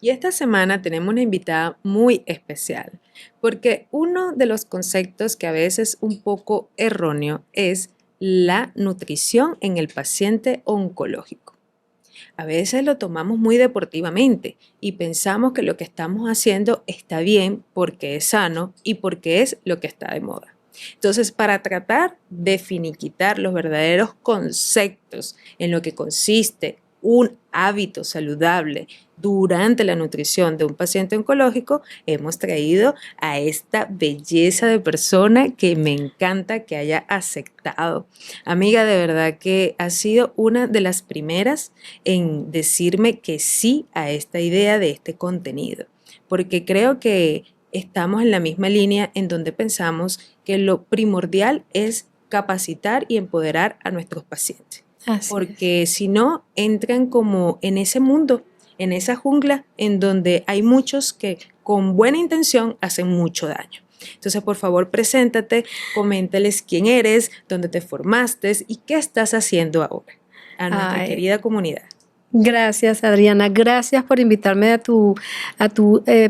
Y esta semana tenemos una invitada muy especial, porque uno de los conceptos que a veces es un poco erróneo es la nutrición en el paciente oncológico. A veces lo tomamos muy deportivamente y pensamos que lo que estamos haciendo está bien porque es sano y porque es lo que está de moda. Entonces, para tratar de finiquitar los verdaderos conceptos en lo que consiste un hábito saludable durante la nutrición de un paciente oncológico, hemos traído a esta belleza de persona que me encanta que haya aceptado. Amiga, de verdad que ha sido una de las primeras en decirme que sí a esta idea de este contenido, porque creo que estamos en la misma línea en donde pensamos que lo primordial es capacitar y empoderar a nuestros pacientes, Así es. porque si no, entran como en ese mundo, en esa jungla en donde hay muchos que con buena intención hacen mucho daño. Entonces, por favor, preséntate, coméntales quién eres, dónde te formaste y qué estás haciendo ahora a nuestra Ay, querida comunidad. gracias, Adriana. Gracias por invitarme a tu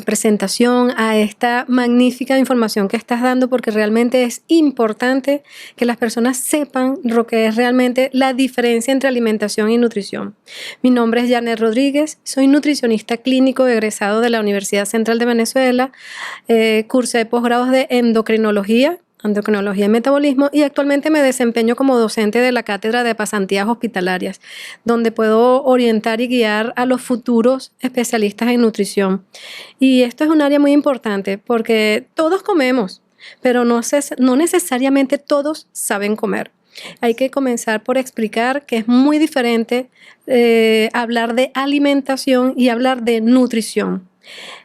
presentación, a esta magnífica información que estás dando, porque realmente es importante que las personas sepan lo que es realmente la diferencia entre alimentación y nutrición. Mi nombre es Janet Rodríguez, soy nutricionista clínico egresado de la Universidad Central de Venezuela, cursé posgrados de endocrinología y metabolismo, y actualmente me desempeño como docente de la Cátedra de Pasantías Hospitalarias, donde puedo orientar y guiar a los futuros especialistas en nutrición. Y esto es un área muy importante porque todos comemos, pero no necesariamente todos saben comer. Hay que comenzar por explicar que es muy diferente hablar de alimentación y hablar de nutrición.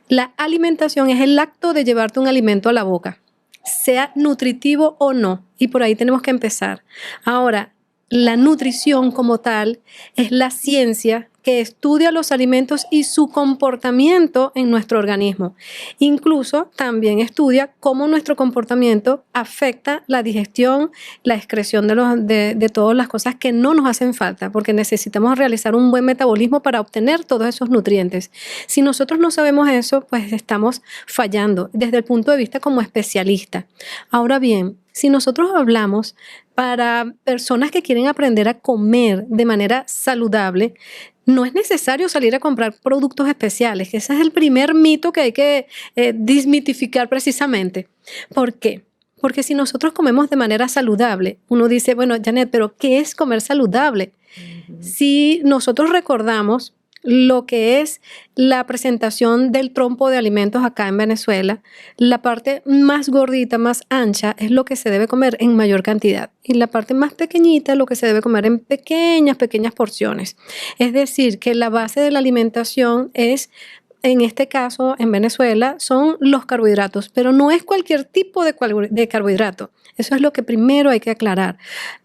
La alimentación es el acto de llevarte un alimento a la boca, sea nutritivo o no, y por ahí tenemos que empezar. Ahora, la nutrición como tal es la ciencia que estudia los alimentos y su comportamiento en nuestro organismo. Incluso también estudia cómo nuestro comportamiento afecta la digestión, la excreción de todas las cosas que no nos hacen falta, porque necesitamos realizar un buen metabolismo para obtener todos esos nutrientes. Si nosotros no sabemos eso, pues estamos fallando desde el punto de vista como especialista. Ahora bien, si nosotros hablamos para personas que quieren aprender a comer de manera saludable, no es necesario salir a comprar productos especiales, que ese es el primer mito que hay que desmitificar precisamente. ¿Por qué? Porque si nosotros comemos de manera saludable, uno dice, bueno, Janet, pero ¿qué es comer saludable? Ujú. Si nosotros recordamos lo que es la presentación del trompo de alimentos acá en Venezuela, la parte más gordita, más ancha, es lo que se debe comer en mayor cantidad. Y la parte más pequeñita, lo que se debe comer en pequeñas porciones. Es decir, que la base de la alimentación es, en este caso, en Venezuela, son los carbohidratos, pero no es cualquier tipo de carbohidrato. Eso es lo que primero hay que aclarar.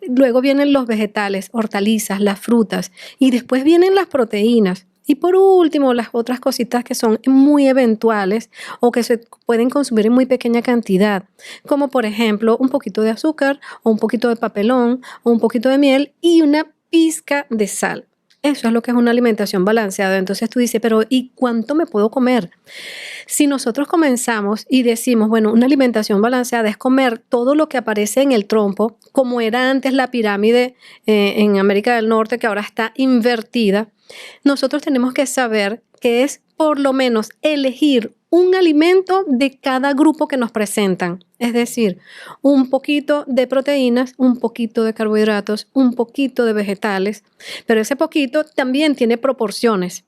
Luego vienen los vegetales, hortalizas, las frutas, y después vienen las proteínas. Y por último, las otras cositas que son muy eventuales o que se pueden consumir en muy pequeña cantidad, como por ejemplo un poquito de azúcar o un poquito de papelón o un poquito de miel y una pizca de sal. Eso es lo que es una alimentación balanceada. Entonces tú dices, pero ¿y cuánto me puedo comer? Si nosotros comenzamos y decimos, bueno, una alimentación balanceada es comer todo lo que aparece en el trompo, como era antes la pirámide en América del Norte, que ahora está invertida, nosotros tenemos que saber que es por lo menos elegir un alimento de cada grupo que nos presentan. Es decir, un poquito de proteínas, un poquito de carbohidratos, un poquito de vegetales, pero ese poquito también tiene proporciones.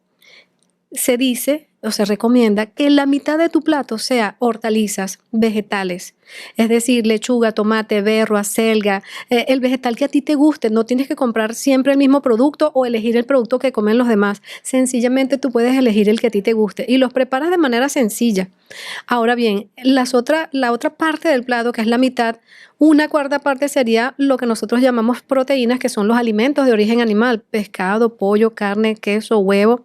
Se dice o se recomienda que la mitad de tu plato sea hortalizas, vegetales, es decir, lechuga, tomate, berro, acelga, el vegetal que a ti te guste. No tienes que comprar siempre el mismo producto o elegir el producto que comen los demás. Sencillamente tú puedes elegir el que a ti te guste y los preparas de manera sencilla. Ahora bien, la otra parte del plato, que es la mitad, una cuarta parte sería lo que nosotros llamamos proteínas, que son los alimentos de origen animal, pescado, pollo, carne, queso, huevo.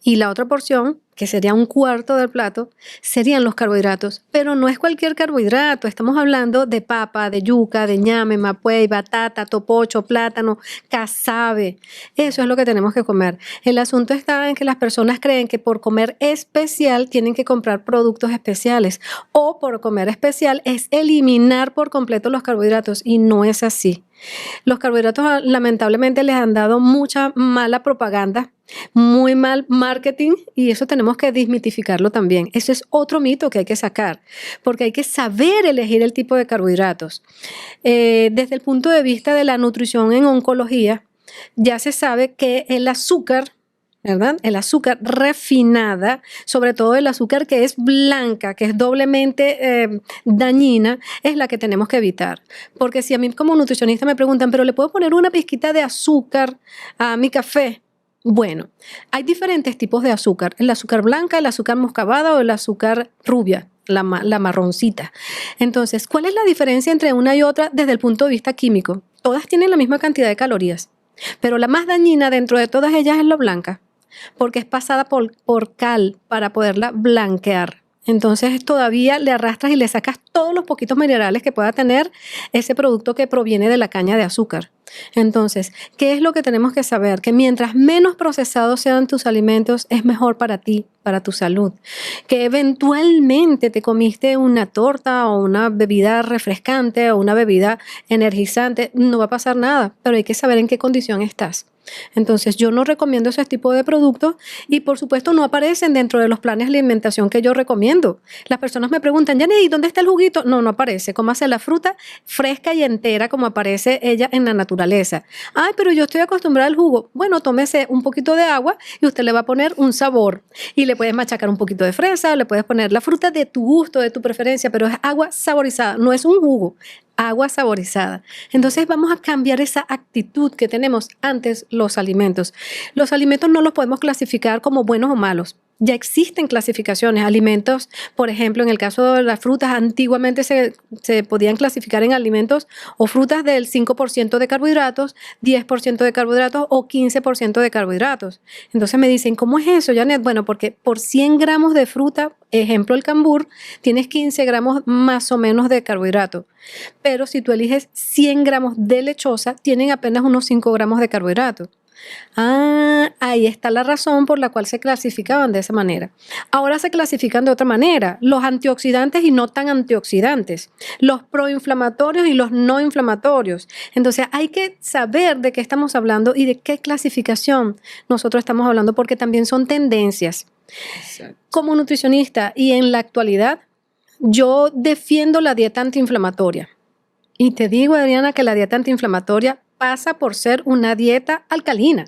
Y la otra porción que sería un cuarto del plato, serían los carbohidratos. Pero no es cualquier carbohidrato, estamos hablando de papa, de yuca, de ñame, mapuey, batata, topocho, plátano, casabe. Eso es lo que tenemos que comer. El asunto está en que las personas creen que por comer especial tienen que comprar productos especiales, o por comer especial es eliminar por completo los carbohidratos, y no es así. Los carbohidratos lamentablemente les han dado mucha mala propaganda, muy mal marketing, y eso tenemos que desmitificarlo también. Eso es otro mito que hay que sacar, porque hay que saber elegir el tipo de carbohidratos. Desde el punto de vista de la nutrición en oncología, ya se sabe que el azúcar, ¿verdad? El azúcar refinada, sobre todo el azúcar que es blanca, que es doblemente dañina, es la que tenemos que evitar. Porque si a mí como nutricionista me preguntan, ¿pero le puedo poner una pizquita de azúcar a mi café? Bueno, hay diferentes tipos de azúcar. El azúcar blanca, el azúcar moscabada o el azúcar rubia, la marroncita. Entonces, ¿cuál es la diferencia entre una y otra desde el punto de vista químico? Todas tienen la misma cantidad de calorías, pero la más dañina dentro de todas ellas es la blanca, porque es pasada por cal para poderla blanquear. Entonces todavía le arrastras y le sacas todos los poquitos minerales que pueda tener ese producto que proviene de la caña de azúcar. Entonces, ¿qué es lo que tenemos que saber? Que mientras menos procesados sean tus alimentos, es mejor para ti, para tu salud. Que eventualmente te comiste una torta o una bebida refrescante o una bebida energizante, no va a pasar nada, pero hay que saber en qué condición estás. Entonces, yo no recomiendo ese tipo de productos y, por supuesto, no aparecen dentro de los planes de alimentación que yo recomiendo. Las personas me preguntan, Yanni, ¿dónde está el juguito? No, no aparece. Cómase la fruta fresca y entera como aparece ella en la naturaleza. Ay, pero yo estoy acostumbrada al jugo. Bueno, tómese un poquito de agua y usted le va a poner un sabor. Y le puedes machacar un poquito de fresa, le puedes poner la fruta de tu gusto, de tu preferencia, pero es agua saborizada, no es un jugo. Agua saborizada. Entonces vamos a cambiar esa actitud que tenemos antes los alimentos. Los alimentos no los podemos clasificar como buenos o malos. Ya existen clasificaciones. Alimentos, por ejemplo, en el caso de las frutas, antiguamente se podían clasificar en alimentos o frutas del 5% de carbohidratos, 10% de carbohidratos o 15% de carbohidratos. Entonces me dicen, ¿cómo es eso, Janet? Bueno, porque por 100 gramos de fruta, ejemplo el cambur, tienes 15 gramos más o menos de carbohidrato. Pero si tú eliges 100 gramos de lechosa, tienen apenas unos 5 gramos de carbohidrato. Ah, ahí está la razón por la cual se clasificaban de esa manera. Ahora se clasifican de otra manera. Los antioxidantes y no tan antioxidantes. Los proinflamatorios y los no inflamatorios. Entonces hay que saber de qué estamos hablando y de qué clasificación nosotros estamos hablando, porque también son tendencias. Exacto. Como nutricionista y en la actualidad, yo defiendo la dieta antiinflamatoria. Y te digo, Adriana, que la dieta antiinflamatoria pasa por ser una dieta alcalina,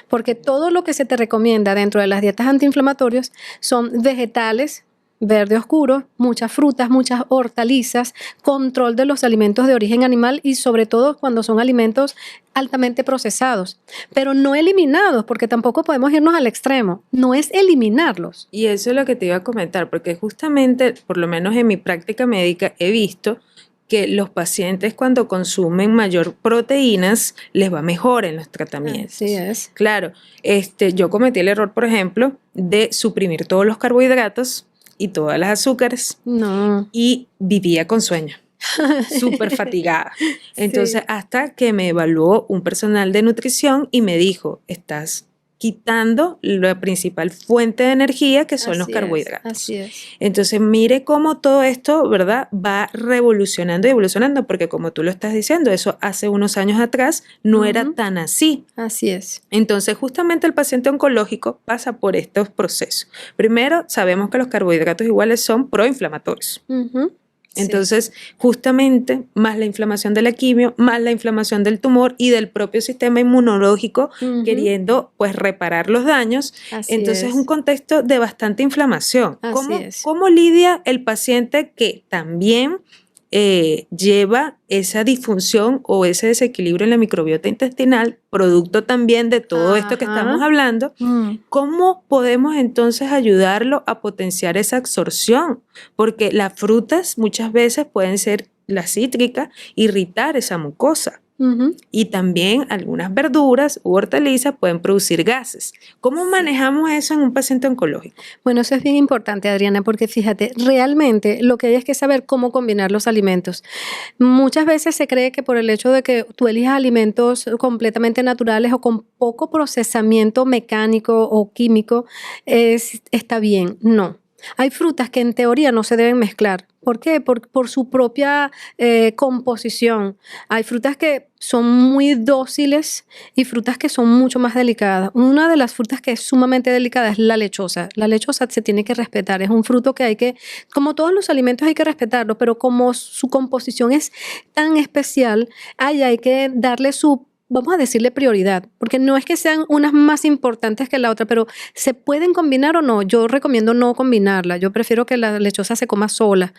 porque todo lo que se te recomienda dentro de las dietas antiinflamatorias son vegetales, verde oscuro, muchas frutas, muchas hortalizas, control de los alimentos de origen animal y sobre todo cuando son alimentos altamente procesados, pero no eliminados, porque tampoco podemos irnos al extremo, no es eliminarlos. Y eso es lo que te iba a comentar, porque justamente, por lo menos en mi práctica médica, he visto que los pacientes cuando consumen mayor proteínas les va mejor en los tratamientos. Así es. Claro, yo cometí el error, por ejemplo, de suprimir todos los carbohidratos y todas las azúcares No. y vivía con sueño, súper fatigada. Entonces, hasta que me evaluó un personal de nutrición y me dijo, estás quitando la principal fuente de energía, que son los carbohidratos. Así es. Entonces, mire cómo todo esto, ¿verdad?, va revolucionando y evolucionando, porque como tú lo estás diciendo, eso hace unos años atrás no era tan así. Así es. Entonces, justamente el paciente oncológico pasa por estos procesos. Primero, sabemos que los carbohidratos iguales son proinflamatorios. Entonces, justamente, más la inflamación de la quimio, más la inflamación del tumor y del propio sistema inmunológico queriendo, pues, reparar los daños. Entonces, es un contexto de bastante inflamación. ¿Cómo lidia el paciente que también lleva esa disfunción o ese desequilibrio en la microbiota intestinal, producto también de todo esto que estamos hablando? ¿Cómo podemos entonces ayudarlo a potenciar esa absorción? Porque las frutas muchas veces pueden ser, la cítrica, irritar esa mucosa. Ujú. Y también algunas verduras u hortalizas pueden producir gases. ¿Cómo manejamos eso en un paciente oncológico? Bueno, eso es bien importante, Adriana, porque fíjate, realmente lo que hay es que saber cómo combinar los alimentos. Muchas veces se cree que por el hecho de que tú elijas alimentos completamente naturales o con poco procesamiento mecánico o químico, está bien. No. Hay frutas que en teoría no se deben mezclar. ¿Por qué? Por su propia composición. Hay frutas que son muy dóciles y frutas que son mucho más delicadas. Una de las frutas que es sumamente delicada es la lechosa. La lechosa se tiene que respetar. Es un fruto que hay que, como todos los alimentos hay que respetarlo, pero como su composición es tan especial, ahí hay que darle su, vamos a decirle prioridad, porque no es que sean unas más importantes que la otra, pero ¿se pueden combinar o no? Yo recomiendo no combinarla. Yo prefiero que la lechosa se coma sola.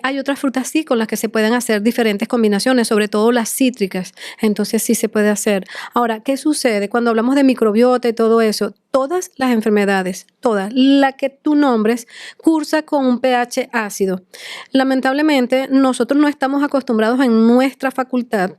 Hay otras frutas sí con las que se pueden hacer diferentes combinaciones, sobre todo las cítricas. Entonces sí se puede hacer. Ahora, ¿qué sucede cuando hablamos de microbiota y todo eso? Todas las enfermedades, todas, la que tú nombres, cursa con un pH ácido. Lamentablemente, nosotros no estamos acostumbrados en nuestra facultad,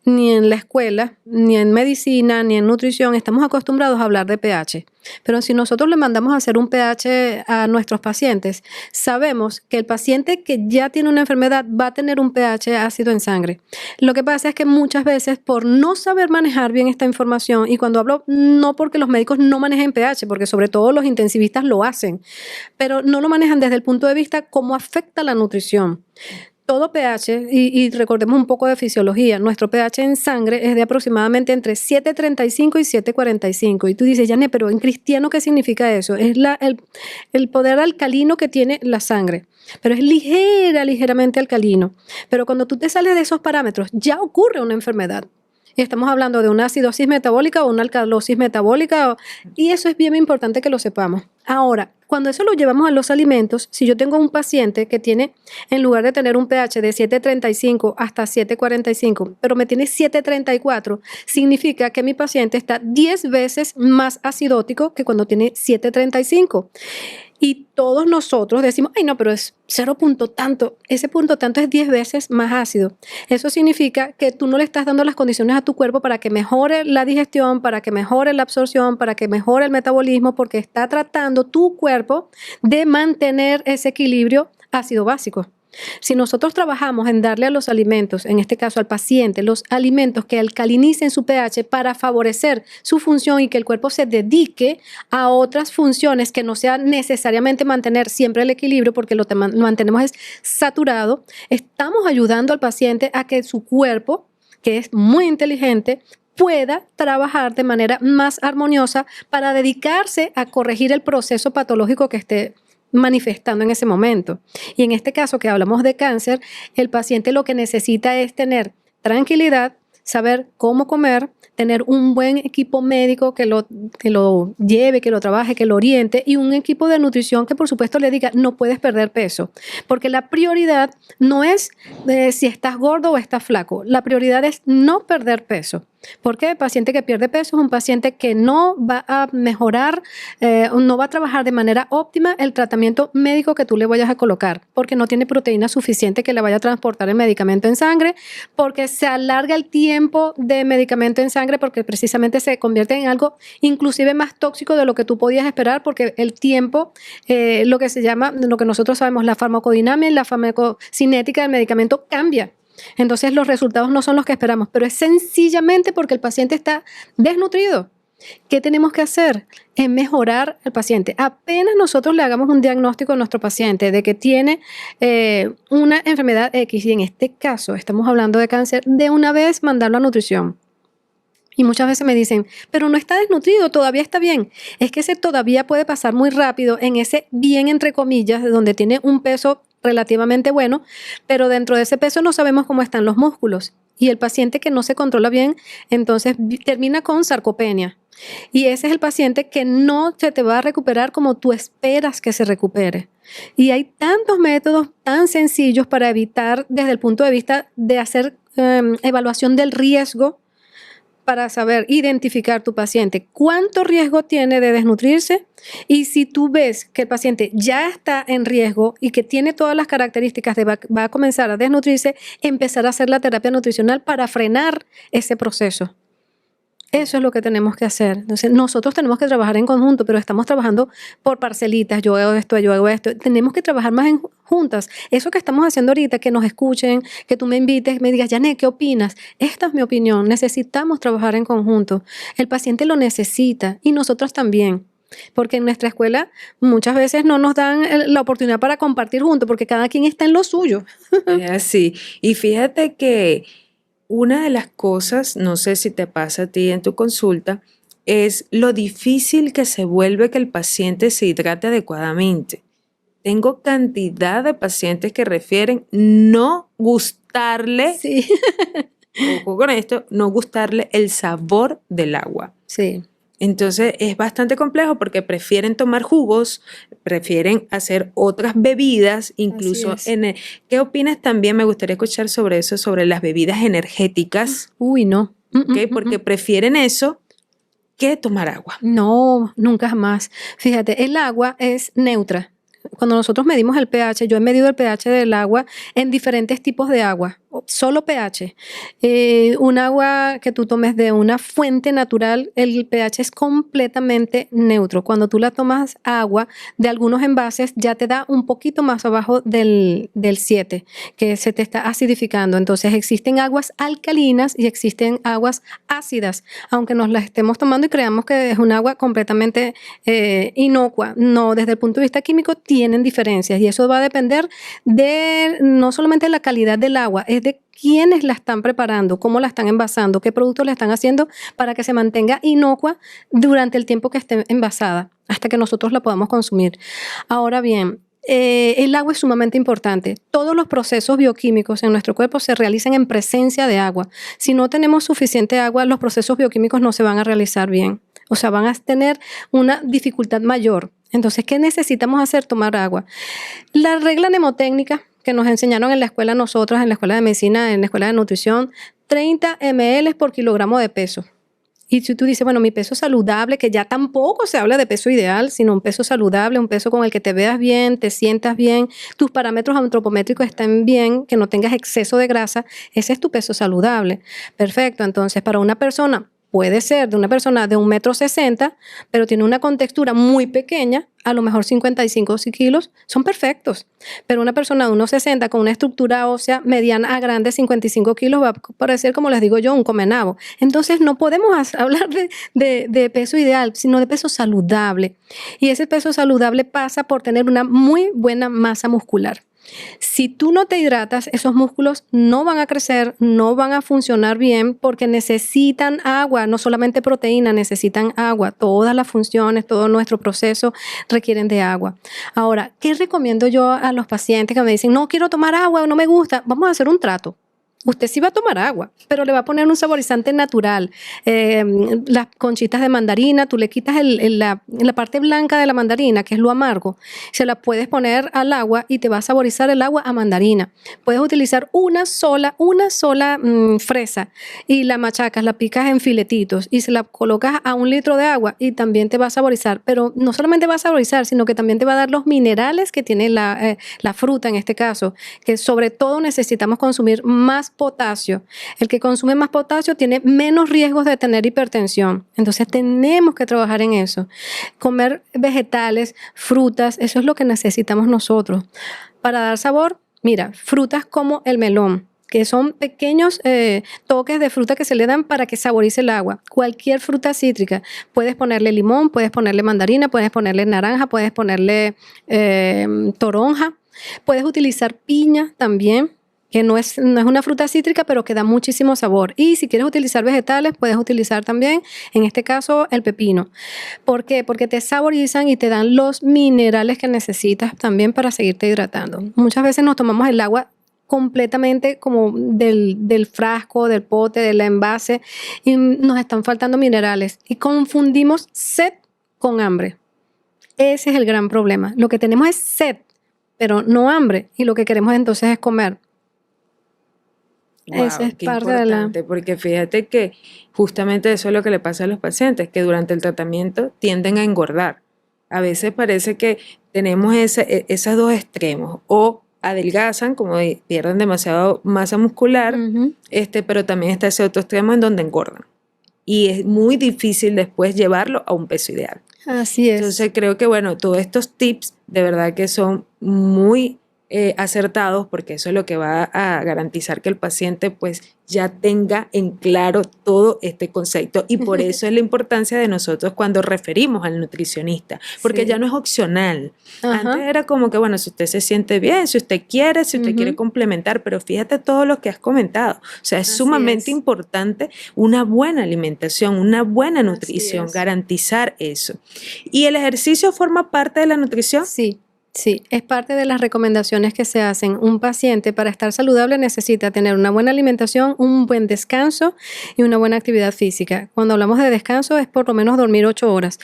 ni en la escuela, ni en medicina, ni en nutrición, estamos acostumbrados a hablar de pH. Pero si nosotros le mandamos a hacer un pH a nuestros pacientes, sabemos que el paciente que ya tiene una enfermedad va a tener un pH ácido en sangre. Lo que pasa es que muchas veces por no saber manejar bien esta información, y cuando hablo no porque los médicos no manejen pH, porque sobre todo los intensivistas lo hacen, pero no lo manejan desde el punto de vista cómo afecta la nutrición. Todo pH, y recordemos un poco de fisiología, nuestro pH en sangre es de aproximadamente entre 7,35 y 7,45. Y tú dices, Janet, pero en cristiano, ¿qué significa eso? Es el poder alcalino que tiene la sangre, pero es ligeramente alcalino. Pero cuando tú te sales de esos parámetros, ya ocurre una enfermedad. Y estamos hablando de una acidosis metabólica o una alcalosis metabólica, y eso es bien importante que lo sepamos. Ahora, cuando eso lo llevamos a los alimentos, si yo tengo un paciente que tiene, en lugar de tener un pH de 7,35 hasta 7,45, pero me tiene 7,34, significa que mi paciente está 10 veces más acidótico que cuando tiene 7,35. Y todos nosotros decimos, ay no, pero es 0 punto tanto. Ese punto tanto es 10 veces más ácido. Eso significa que tú no le estás dando las condiciones a tu cuerpo para que mejore la digestión, para que mejore la absorción, para que mejore el metabolismo, porque está tratando tu cuerpo de mantener ese equilibrio ácido básico. Si nosotros trabajamos en darle a los alimentos, en este caso al paciente, los alimentos que alcalinicen su pH para favorecer su función y que el cuerpo se dedique a otras funciones que no sea necesariamente mantener siempre el equilibrio, porque lo mantenemos es saturado, estamos ayudando al paciente a que su cuerpo, que es muy inteligente, pueda trabajar de manera más armoniosa para dedicarse a corregir el proceso patológico que esté manifestando en ese momento. Y en este caso que hablamos de cáncer, el paciente lo que necesita es tener tranquilidad, saber cómo comer, tener un buen equipo médico que lo lleve, que lo trabaje, que lo oriente, y un equipo de nutrición que por supuesto le diga, no puedes perder peso, porque la prioridad no es si estás gordo o estás flaco, la prioridad es no perder peso. Porque el paciente que pierde peso es un paciente que no va a mejorar, no va a trabajar de manera óptima el tratamiento médico que tú le vayas a colocar, porque no tiene proteína suficiente que le vaya a transportar el medicamento en sangre, porque se alarga el tiempo de medicamento en sangre, porque precisamente se convierte en algo inclusive más tóxico de lo que tú podías esperar, porque el tiempo, lo que se llama, lo que nosotros sabemos, la farmacodinámica y la farmacocinética del medicamento cambia. Entonces los resultados no son los que esperamos, pero es sencillamente porque el paciente está desnutrido. ¿Qué tenemos que hacer? Es mejorar al paciente. Apenas nosotros le hagamos un diagnóstico a nuestro paciente de que tiene una enfermedad X, y en este caso estamos hablando de cáncer, de una vez mandarlo a nutrición. Y muchas veces me dicen, pero no está desnutrido, todavía está bien. Es que ese todavía puede pasar muy rápido en ese bien, entre comillas, de donde tiene un peso relativamente bueno, pero dentro de ese peso no sabemos cómo están los músculos. Y el paciente que no se controla bien, entonces termina con sarcopenia. Y ese es el paciente que no se te va a recuperar como tú esperas que se recupere. Y hay tantos métodos tan sencillos para evitar, desde el punto de vista de hacer evaluación del riesgo, para saber identificar tu paciente cuánto riesgo tiene de desnutrirse, y si tú ves que el paciente ya está en riesgo y que tiene todas las características de va a comenzar a desnutrirse, empezar a hacer la terapia nutricional para frenar ese proceso. Eso es lo que tenemos que hacer. Entonces, nosotros tenemos que trabajar en conjunto, pero estamos trabajando por parcelitas. Yo hago esto, yo hago esto. Tenemos que trabajar más juntas. Eso que estamos haciendo ahorita, que nos escuchen, que tú me invites, me digas, Janet, ¿qué opinas? Esta es mi opinión. Necesitamos trabajar en conjunto. El paciente lo necesita y nosotros también. Porque en nuestra escuela muchas veces no nos dan la oportunidad para compartir juntos, porque cada quien está en lo suyo. Es así. Y fíjate que una de las cosas, no sé si te pasa a ti en tu consulta, es lo difícil que se vuelve que el paciente se hidrate adecuadamente. Tengo cantidad de pacientes que refieren no gustarle, Sí. ojo con esto, no gustarle el sabor del agua. Sí. Entonces es bastante complejo porque prefieren tomar jugos, prefieren hacer otras bebidas, incluso Así es. ¿qué opinas también? Me gustaría escuchar sobre eso, sobre las bebidas energéticas, Uy, no. ¿ok? Porque prefieren eso que tomar agua. No, nunca jamás. Fíjate, el agua es neutra. Cuando nosotros medimos el pH, yo he medido el pH del agua en diferentes tipos de agua, solo pH. Un agua que tú tomes de una fuente natural, el pH es completamente neutro. Cuando tú la tomas agua de algunos envases, ya te da un poquito más abajo del 7, que se te está acidificando. Entonces existen aguas alcalinas y existen aguas ácidas, aunque nos las estemos tomando y creamos que es un agua completamente inocua. No, desde el punto de vista químico tienen diferencias y eso va a depender de no solamente de la calidad del agua, es de quiénes la están preparando, cómo la están envasando, qué productos le están haciendo para que se mantenga inocua durante el tiempo que esté envasada, hasta que nosotros la podamos consumir. Ahora bien, el agua es sumamente importante. Todos los procesos bioquímicos en nuestro cuerpo se realizan en presencia de agua. Si no tenemos suficiente agua, los procesos bioquímicos no se van a realizar bien. O sea, van a tener una dificultad mayor. Entonces, ¿qué necesitamos hacer? Tomar agua. La regla mnemotécnica que nos enseñaron en la escuela nosotros, en la escuela de medicina, en la escuela de nutrición, 30 ml por kilogramo de peso. Y si tú dices, bueno, mi peso saludable, que ya tampoco se habla de peso ideal, sino un peso saludable, un peso con el que te veas bien, te sientas bien, tus parámetros antropométricos estén bien, que no tengas exceso de grasa, ese es tu peso saludable. Perfecto, entonces para una persona, puede ser de una persona de 1,60 m, pero tiene una contextura muy pequeña, a lo mejor 55 kilos, son perfectos. Pero una persona de 1,60 m con una estructura ósea mediana a grande, 55 kilos, va a parecer, como les digo yo, un comenabo. Entonces no podemos hablar de peso ideal, sino de peso saludable. Y ese peso saludable pasa por tener una muy buena masa muscular. Si tú no te hidratas, esos músculos no van a crecer, no van a funcionar bien porque necesitan agua, no solamente proteína, necesitan agua. Todas las funciones, todo nuestro proceso requieren de agua. Ahora, ¿qué recomiendo yo a los pacientes que me dicen, no quiero tomar agua, no me gusta? Vamos a hacer un trato. Usted sí va a tomar agua, pero le va a poner un saborizante natural. Las conchitas de mandarina, tú le quitas la parte blanca de la mandarina, que es lo amargo, se la puedes poner al agua y te va a saborizar el agua a mandarina. Puedes utilizar una sola fresa y la machacas, la picas en filetitos y se la colocas a 1 litro de agua y también te va a saborizar. Pero no solamente va a saborizar, sino que también te va a dar los minerales que tiene la fruta en este caso, que sobre todo necesitamos consumir más potasio. El que consume más potasio tiene menos riesgos de tener hipertensión. Entonces tenemos que trabajar en eso. Comer vegetales, frutas, eso es lo que necesitamos nosotros. Para dar sabor, mira, frutas como el melón, que son pequeños toques de fruta que se le dan para que saborice el agua. Cualquier fruta cítrica. Puedes ponerle limón, puedes ponerle mandarina, puedes ponerle naranja, puedes ponerle toronja. Puedes utilizar piña también, que no es una fruta cítrica, pero que da muchísimo sabor. Y si quieres utilizar vegetales, puedes utilizar también, en este caso, el pepino. ¿Por qué? Porque te saborizan y te dan los minerales que necesitas también para seguirte hidratando. Muchas veces nos tomamos el agua completamente como del frasco, del pote, del envase, y nos están faltando minerales. Y confundimos sed con hambre. Ese es el gran problema. Lo que tenemos es sed, pero no hambre. Y lo que queremos entonces es comer. Esa Wow, es qué parte de la... importante, porque fíjate que justamente eso es lo que le pasa a los pacientes, que durante el tratamiento tienden a engordar. A veces parece que tenemos esos dos extremos, o adelgazan, como pierden demasiado masa muscular, Ujú. pero también está ese otro extremo en donde engordan. Y es muy difícil después llevarlo a un peso ideal. Así es. Entonces creo que, bueno, todos estos tips de verdad que son muy acertados, porque eso es lo que va a garantizar que el paciente pues ya tenga en claro todo este concepto, y por eso es la importancia de nosotros cuando referimos al nutricionista, porque ya Sí. no es opcional. Antes Ajá. era como que, bueno, si usted se siente bien, si usted quiere Ujú. complementar, pero fíjate todo lo que has comentado. O sea, es Así sumamente es. importante una buena alimentación, una buena Así nutrición, es. garantizar eso. ¿Y el ejercicio forma parte de la nutrición? Sí, sí, es parte de las recomendaciones que se hacen. Un paciente para estar saludable necesita tener una buena alimentación, un buen descanso y una buena actividad física. Cuando hablamos de descanso es por lo menos dormir 8 horas.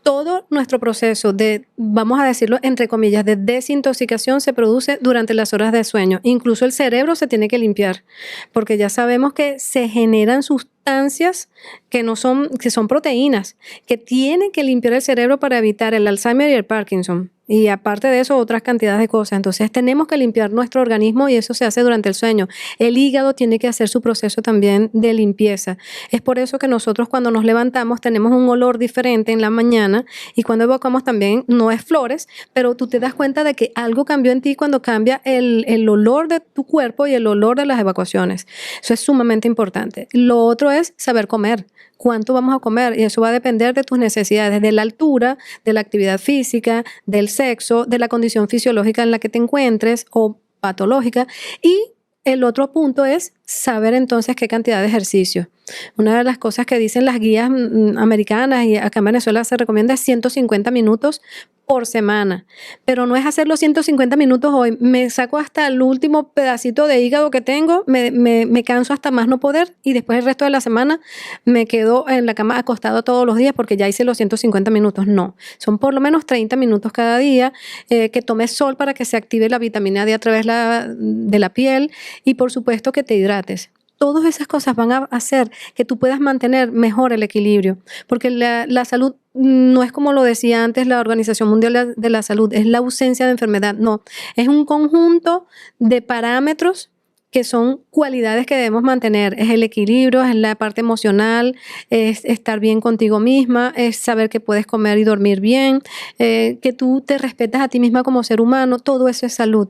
Todo nuestro proceso de, vamos a decirlo entre comillas, de desintoxicación se produce durante las horas de sueño. Incluso el cerebro se tiene que limpiar, porque ya sabemos que se generan sustancias que no son, que son proteínas, que tienen que limpiar el cerebro para evitar el Alzheimer y el Parkinson. Y aparte de eso, otras cantidades de cosas. Entonces tenemos que limpiar nuestro organismo y eso se hace durante el sueño. El hígado tiene que hacer su proceso también de limpieza. Es por eso que nosotros cuando nos levantamos tenemos un olor diferente en la mañana, y cuando evocamos también no es flores, pero tú te das cuenta de que algo cambió en ti cuando cambia el olor de tu cuerpo y el olor de las evacuaciones. Eso es sumamente importante. Lo otro es saber comer. ¿Cuánto vamos a comer? Y eso va a depender de tus necesidades, de la altura, de la actividad física, del sexo, de la condición fisiológica en la que te encuentres o patológica. Y el otro punto es saber entonces qué cantidad de ejercicio. Una de las cosas que dicen las guías americanas y acá en Venezuela se recomienda es 150 minutos por semana, pero no es hacer los 150 minutos hoy. Me saco hasta el último pedacito de hígado que tengo, me canso hasta más no poder, y después el resto de la semana me quedo en la cama acostado todos los días porque ya hice los 150 minutos. No, son por lo menos 30 minutos cada día, que tomes sol para que se active la vitamina D a través de la piel, y por supuesto que te hidrates. Todas esas cosas van a hacer que tú puedas mantener mejor el equilibrio, porque la salud no es como lo decía antes la Organización Mundial de la Salud, es la ausencia de enfermedad. No, es un conjunto de parámetros que son cualidades que debemos mantener. Es el equilibrio, es la parte emocional, es estar bien contigo misma, es saber que puedes comer y dormir bien, que tú te respetas a ti misma como ser humano. Todo eso es salud,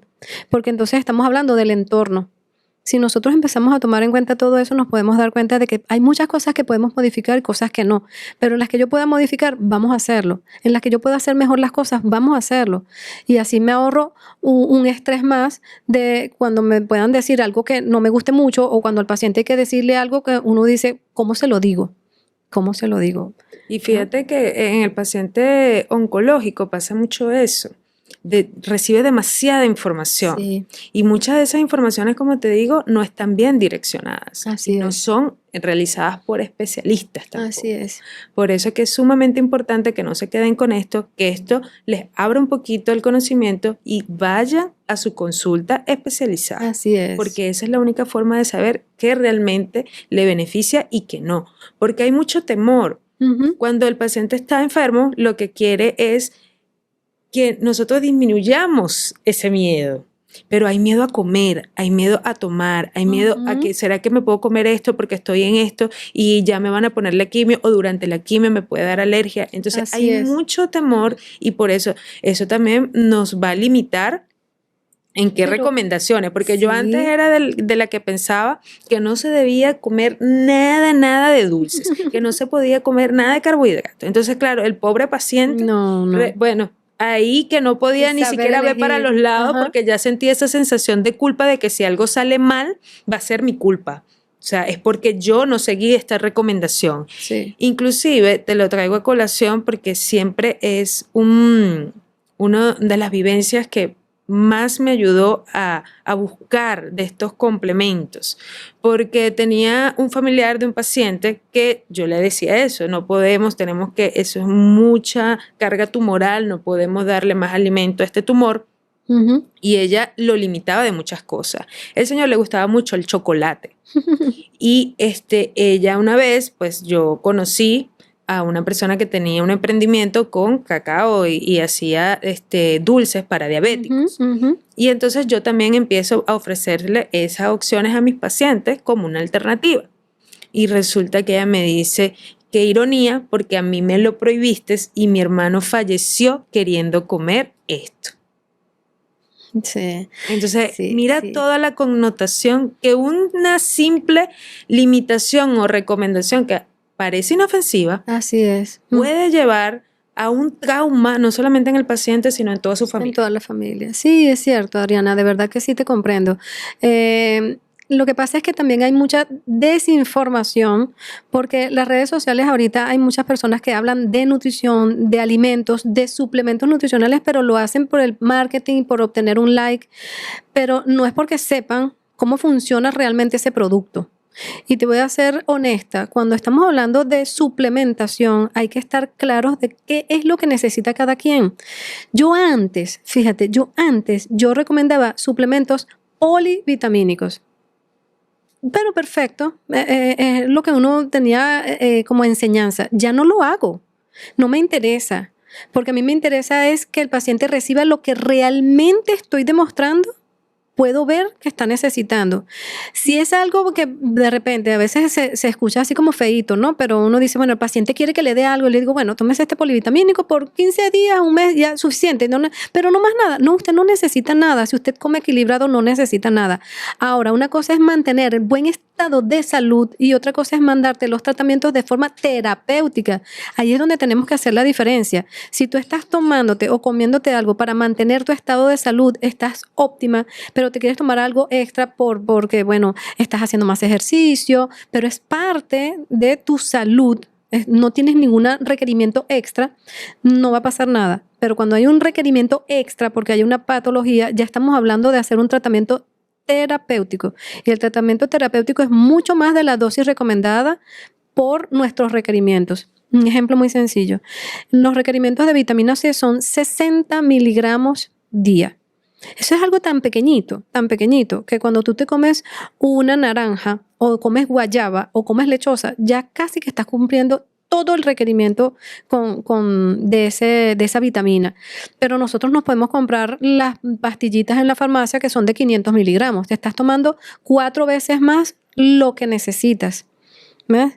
porque entonces estamos hablando del entorno. Si nosotros empezamos a tomar en cuenta todo eso, nos podemos dar cuenta de que hay muchas cosas que podemos modificar y cosas que no. Pero en las que yo pueda modificar, vamos a hacerlo. En las que yo pueda hacer mejor las cosas, vamos a hacerlo. Y así me ahorro un estrés más de cuando me puedan decir algo que no me guste mucho, o cuando al paciente hay que decirle algo que uno dice, ¿cómo se lo digo? ¿Cómo se lo digo? Y ¿No? fíjate que en el paciente oncológico pasa mucho eso. Recibe demasiada información, Sí, y muchas de esas informaciones, como te digo, no están bien direccionadas y así no es. son realizadas por especialistas Así tampoco. es. Por eso es que es sumamente importante que no se queden con esto, que esto les abra un poquito el conocimiento y vayan a su consulta especializada, Así es. porque esa es la única forma de saber qué realmente le beneficia y qué no, porque hay mucho temor. Ujú. Cuando el paciente está enfermo, lo que quiere es que nosotros disminuyamos ese miedo. Pero hay miedo a comer, hay miedo a tomar, hay miedo a Ujú. que, ¿será que me puedo comer esto porque estoy en esto y ya me van a poner la quimio, o durante la quimio me puede dar alergia? Entonces Así hay es. mucho temor, y por eso también nos va a limitar en qué Pero recomendaciones, porque yo antes sí. era de la que pensaba que no se debía comer nada, nada de dulces, que no se podía comer nada de carbohidratos. Entonces, claro, el pobre paciente, No, no. bueno, ahí que no podía Es ni saber siquiera ver para elegir. los lados, Ajá. porque ya sentía esa sensación de culpa de que si algo sale mal, va a ser mi culpa. O sea, es porque yo no seguí esta recomendación. Sí. Inclusive te lo traigo a colación porque siempre es una de las vivencias que más me ayudó a buscar de estos complementos, porque tenía un familiar de un paciente que yo le decía eso, no podemos, eso es mucha carga tumoral, no podemos darle más alimento a este tumor. Ujú. y ella lo limitaba de muchas cosas. El señor le gustaba mucho el chocolate. Y ella una vez, pues yo conocí a una persona que tenía un emprendimiento con cacao y hacía dulces para Ujú, diabéticos. ujú. Y entonces yo también empiezo a ofrecerle esas opciones a mis pacientes como una alternativa. Y resulta que ella me dice, qué ironía, porque a mí me lo prohibiste y mi hermano falleció queriendo comer esto. Sí, Entonces, sí, mira sí. toda la connotación que una simple limitación o recomendación que parece inofensiva Así es. puede llevar a un trauma, no solamente en el paciente, sino en toda su En familia. toda la familia. Sí, es cierto, Adriana, de verdad que sí te comprendo. Eh, lo que pasa es que también hay mucha desinformación, porque las redes sociales ahorita hay muchas personas que hablan de nutrición, de alimentos, de suplementos nutricionales, pero lo hacen por el marketing, por obtener un like, pero no es porque sepan cómo funciona realmente ese producto. Y te voy a ser honesta, cuando estamos hablando de suplementación, hay que estar claros de qué es lo que necesita cada quien. Yo antes, fíjate, yo recomendaba suplementos polivitamínicos. Pero perfecto, lo que uno tenía como enseñanza. Ya no lo hago, no me interesa, porque a mí me interesa es que el paciente reciba lo que realmente estoy demostrando, puedo ver que está necesitando. Si es algo que de repente a veces se escucha así como feíto, ¿no? Pero uno dice, bueno, el paciente quiere que le dé algo, y le digo, bueno, tómese este polivitamínico por 15 días, un mes, ya suficiente, pero no más nada. No, usted no necesita nada. Si usted come equilibrado, no necesita nada. Ahora, una cosa es mantener el buen estado de salud y otra cosa es mandarte los tratamientos de forma terapéutica. Ahí es donde tenemos que hacer la diferencia. Si tú estás tomándote o comiéndote algo para mantener tu estado de salud, estás óptima, pero te quieres tomar algo extra porque, bueno, estás haciendo más ejercicio, pero es parte de tu salud. No tienes ningún requerimiento extra, no va a pasar nada. Pero cuando hay un requerimiento extra porque hay una patología, ya estamos hablando de hacer un tratamiento terapéutico. Y el tratamiento terapéutico es mucho más de la dosis recomendada por nuestros requerimientos. Un ejemplo muy sencillo. Los requerimientos de vitamina C son 60 miligramos día. Eso es algo tan pequeñito, que cuando tú te comes una naranja o comes guayaba o comes lechosa, ya casi que estás cumpliendo todo el requerimiento de esa vitamina. Pero nosotros nos podemos comprar las pastillitas en la farmacia que son de 500 miligramos. Te estás tomando 4 veces más lo que necesitas. ¿Ves?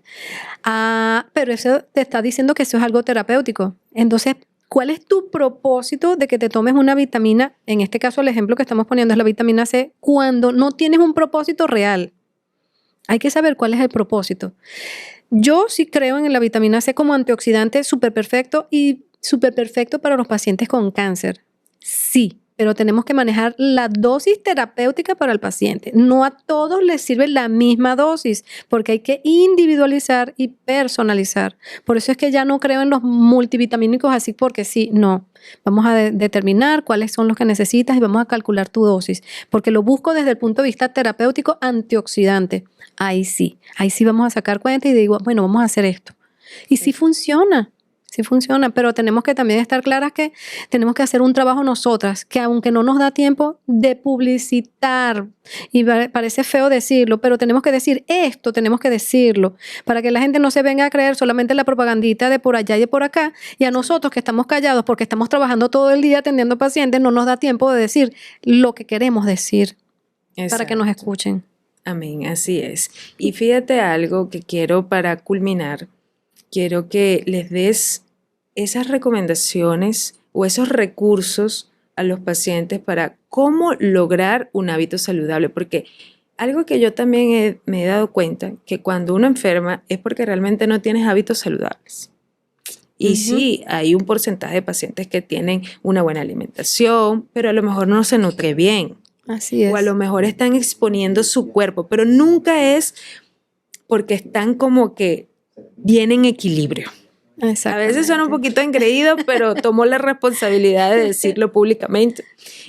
Pero eso te está diciendo que eso es algo terapéutico. Entonces, ¿cuál es tu propósito de que te tomes una vitamina? En este caso, el ejemplo que estamos poniendo es la vitamina C, cuando no tienes un propósito real. Hay que saber cuál es el propósito. Yo sí creo en la vitamina C como antioxidante súper perfecto y súper perfecto para los pacientes con cáncer. Sí, pero tenemos que manejar la dosis terapéutica para el paciente. No a todos les sirve la misma dosis, porque hay que individualizar y personalizar. Por eso es que ya no creo en los multivitamínicos así porque sí, no. Vamos a determinar cuáles son los que necesitas y vamos a calcular tu dosis, porque lo busco desde el punto de vista terapéutico antioxidante. Ahí sí vamos a sacar cuenta y digo, bueno, vamos a hacer esto. Y sí funciona, pero tenemos que también estar claras que tenemos que hacer un trabajo nosotras, que aunque no nos da tiempo de publicitar, y parece feo decirlo, pero tenemos que decir esto, tenemos que decirlo, para que la gente no se venga a creer solamente la propagandita de por allá y de por acá, y a nosotros que estamos callados porque estamos trabajando todo el día atendiendo pacientes, no nos da tiempo de decir lo que queremos decir para que nos Exacto. escuchen. Amén, así es. Y fíjate algo que quiero para culminar, quiero que les des esas recomendaciones o esos recursos a los pacientes para cómo lograr un hábito saludable, porque algo que yo también me he dado cuenta, que cuando uno enferma es porque realmente no tienes hábitos saludables. Y sí, hay un porcentaje de pacientes que tienen una buena alimentación, pero a lo mejor no se nutre bien. Así O a lo es. mejor están exponiendo su cuerpo, pero nunca es porque están como que bien en equilibrio. A veces suena un poquito engreído, pero tomo la responsabilidad de decirlo públicamente.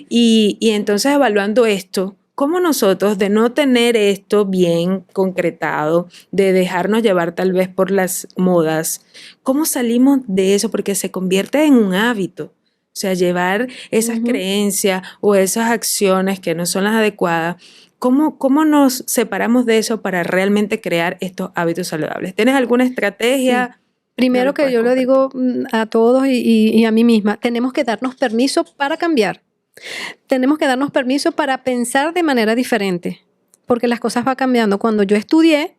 Y entonces evaluando esto, ¿cómo nosotros de no tener esto bien concretado, de dejarnos llevar tal vez por las modas, cómo salimos de eso? Porque se convierte en un hábito. O sea, llevar esas creencias o esas acciones que no son las adecuadas. ¿Cómo nos separamos de eso para realmente crear estos hábitos saludables? ¿Tienes alguna estrategia? Sí. Primero que yo le digo a todos y a mí misma, tenemos que darnos permiso para cambiar. Tenemos que darnos permiso para pensar de manera diferente, porque las cosas van cambiando. Cuando yo estudié,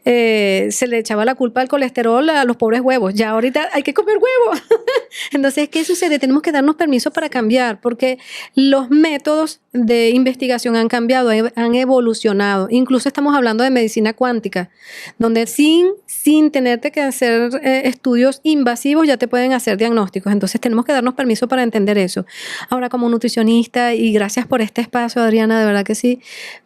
se le echaba la culpa al colesterol a los pobres huevos. Ya ahorita hay que comer huevos. Entonces, ¿qué sucede? Tenemos que darnos permiso para cambiar, porque los métodos de investigación han cambiado, han evolucionado. Incluso estamos hablando de medicina cuántica, donde sin tenerte que hacer estudios invasivos ya te pueden hacer diagnósticos. Entonces, tenemos que darnos permiso para entender eso. Ahora, como nutricionista, y gracias por este espacio, Adriana, de verdad que sí.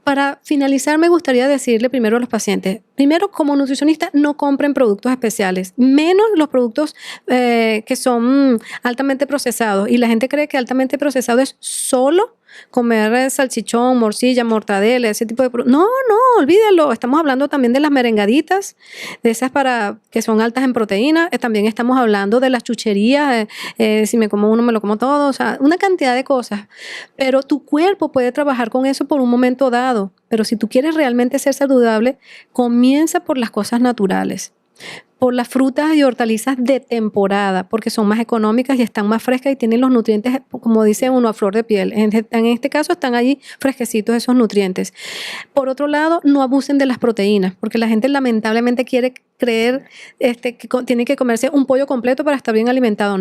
Para finalizar, me gustaría decirle primero a los pacientes, primero, como nutricionista, no compren productos especiales, menos los productos que son altamente procesados. Y la gente cree que altamente procesado es solo comer salchichón, morcilla, mortadela, ese tipo de productos. No, olvídalo. Estamos hablando también de las merengaditas, de esas que son altas en proteína. También estamos hablando de las chucherías. Si me como uno, me lo como todo. O sea, una cantidad de cosas. Pero tu cuerpo puede trabajar con eso por un momento dado. Pero si tú quieres realmente ser saludable, comienza por las cosas naturales, por las frutas y hortalizas de temporada, porque son más económicas y están más frescas y tienen los nutrientes, como dice uno, a flor de piel. En este caso están allí fresquecitos esos nutrientes. Por otro lado, no abusen de las proteínas, porque la gente lamentablemente quiere creer que tiene que comerse un pollo completo para estar bien alimentado.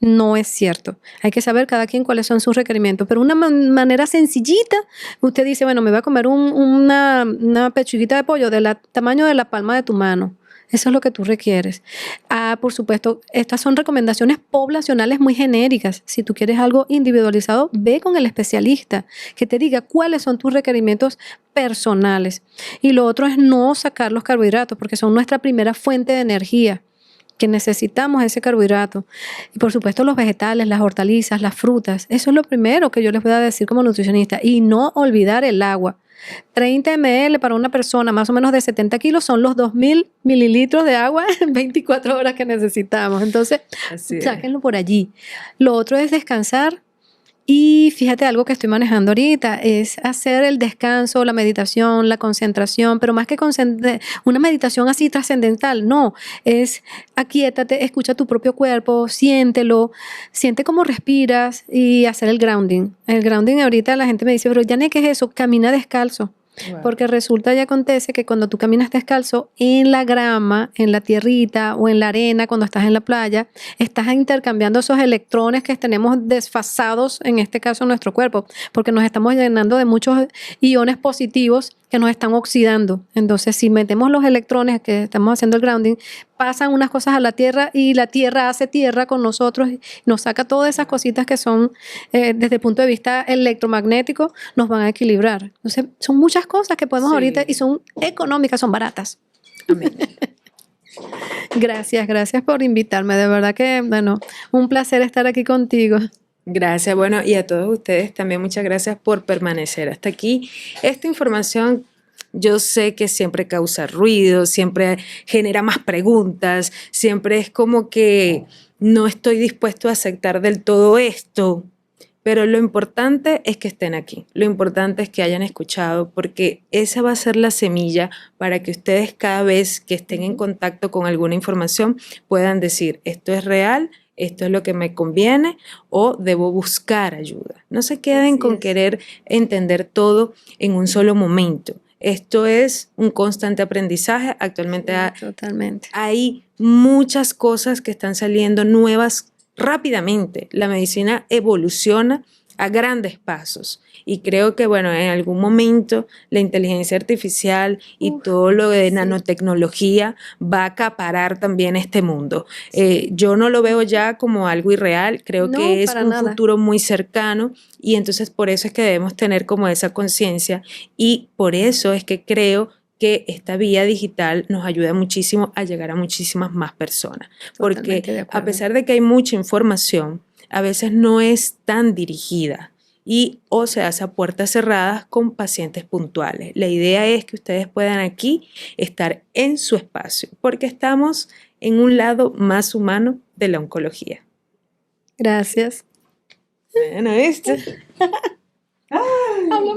No es cierto. Hay que saber cada quien cuáles son sus requerimientos. Pero una manera sencillita, usted dice, bueno, me voy a comer una pechuguita de pollo del tamaño de la palma de tu mano. Eso es lo que tú requieres. Por supuesto, estas son recomendaciones poblacionales muy genéricas. Si tú quieres algo individualizado, ve con el especialista que te diga cuáles son tus requerimientos personales. Y lo otro es no sacar los carbohidratos, porque son nuestra primera fuente de energía, que necesitamos ese carbohidrato. Y por supuesto los vegetales, las hortalizas, las frutas. Eso es lo primero que yo les voy a decir como nutricionista. Y no olvidar el agua. 30 ml para una persona más o menos de 70 kilos son los 2.000 mililitros de agua en 24 horas que necesitamos. Entonces, sáquenlo por allí. Lo otro es descansar. Y fíjate, algo que estoy manejando ahorita es hacer el descanso, la meditación, la concentración, pero más que una meditación así trascendental, no, es aquíétate, escucha tu propio cuerpo, siéntelo, siente cómo respiras y hacer el grounding. El grounding ahorita la gente me dice, pero Janet, ¿qué es eso? Camina descalzo. Wow. Porque resulta y acontece que cuando tú caminas descalzo en la grama, en la tierrita o en la arena, cuando estás en la playa, estás intercambiando esos electrones que tenemos desfasados, en este caso en nuestro cuerpo, porque nos estamos llenando de muchos iones positivos que nos están oxidando. Entonces, si metemos los electrones que estamos haciendo el grounding, pasan unas cosas a la tierra y la tierra hace tierra con nosotros y nos saca todas esas cositas que son, desde el punto de vista electromagnético, nos van a equilibrar. Entonces, son muchas cosas que podemos ahorita y son económicas, son baratas. Amén. Gracias por invitarme. De verdad que, bueno, un placer estar aquí contigo. Gracias, bueno, y a todos ustedes también muchas gracias por permanecer hasta aquí. Esta información yo sé que siempre causa ruido, siempre genera más preguntas, siempre es como que no estoy dispuesto a aceptar del todo esto, pero lo importante es que estén aquí, lo importante es que hayan escuchado, porque esa va a ser la semilla para que ustedes cada vez que estén en contacto con alguna información puedan decir, esto es real, esto es lo que me conviene o debo buscar ayuda. No se queden con querer entender todo en un solo momento. Esto es un constante aprendizaje. Actualmente hay muchas cosas que están saliendo nuevas rápidamente. La medicina evoluciona a grandes pasos y creo que, bueno, en algún momento la inteligencia artificial y todo lo de nanotecnología va a acaparar también este mundo. Yo no lo veo ya como algo irreal, creo que es un futuro muy cercano y entonces por eso es que debemos tener como esa conciencia y por eso es que creo que esta vía digital nos ayuda muchísimo a llegar a muchísimas más personas. Porque a pesar de que hay mucha información, a veces no es tan dirigida y o se hace a puertas cerradas con pacientes puntuales. La idea es que ustedes puedan aquí estar en su espacio, porque estamos en un lado más humano de la oncología. Gracias. Bueno, ¿viste? Hablamos